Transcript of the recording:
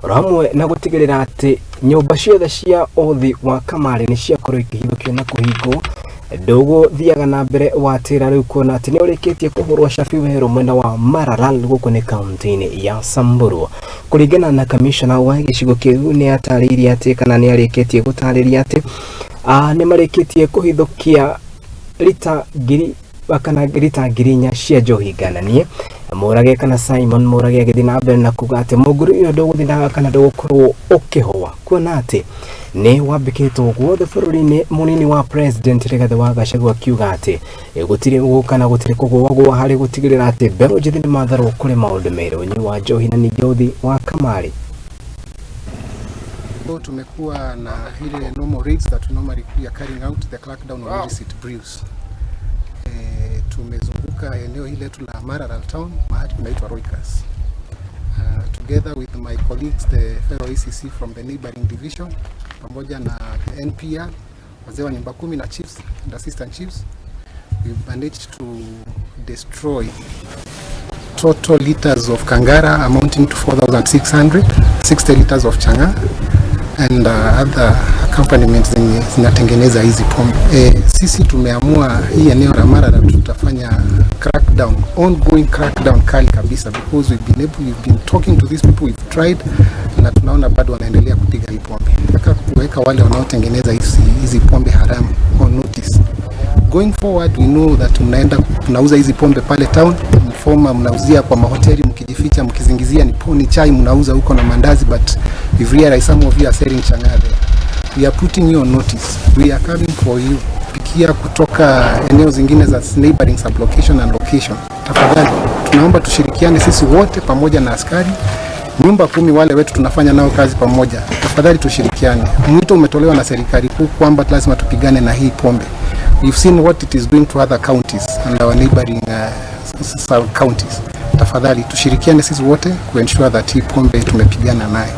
ramwe na gutigirira ati nyumba ciothe cia othi wa kamari ni ciakorwo ikihithukio na kuhingo. Ndogo thiaga na mbere watira riu kuona ati ni urikitie kuhurwa cabi weru mwena wa maralal guku ni kaunt-ini ya Samburu. Kuringana na kamishna wa gicigo kiu ni atariria ati kana ni arikitie gutariria ati ni marikitie kuhithukia lita ngiri kana lita ngiri 4 cia njohi ngananie. Murage kana Simon Murage agithii na mbere na kuga ati Muungururio nduguthinaga kana ndugukorwo ukihowa kuona ati ni wambikitwo guothe bururi-ini. Munini wa president Rigathi wa Gachagua akiuga ati gutiri gukana gutiri kugwagwo hari gutigirira ati mbero njithi ni matharwo kuri maundu meru wa njohi na Njohi wa kamari. Tumekuwa na ile normal raids that normally we are carrying out the crackdown on illicit brews. Tumezunguka eneo hili letu la Maralal town mahali kunaitwa Roikas. Together with my colleagues the fellow ACC from the neighboring division pamoja na the NPR wazee wa nyumba 10 na chiefs and assistant chiefs, we managed to destroy total liters of kangara amounting to 4,660 liters of changa and other accompaniments zinatengeneza hizi pombe. Sisi tumeamua hii eneo la Mbara tutafanya crackdown, ongoing crackdown kali kabisa, because we've been talking to these people, we've tried, na tunaona bado wanaendelea kupiga hii pombe. Nataka kuweka wale wanaotengeneza hizi pombe haramu on notice. Going forward, we know that tunauza hizi pombe pale town, mfoma mnauzia kwa mahoteri mkijificha mkizingizia ni chai mnauza huko na mandazi, but we've realized some of you are selling changa there. We are putting you on notice. We are coming for you. Pikia kutoka eneo zingine za neighboring sublocation and location. Tafadhali tunaomba tushirikiane sisi wote pamoja na askari. Nyumba 10 wale wetu tunafanya nao kazi pamoja. Tafadhali tushirikiane. Mwito umetolewa na serikali kuu kwamba lazima tupigane na hii pombe. We've seen what it is doing to other counties and our neighboring sub counties. Tafadhali tushirikiane sisi wote ku ensure that hii pombe tumepigana nayo.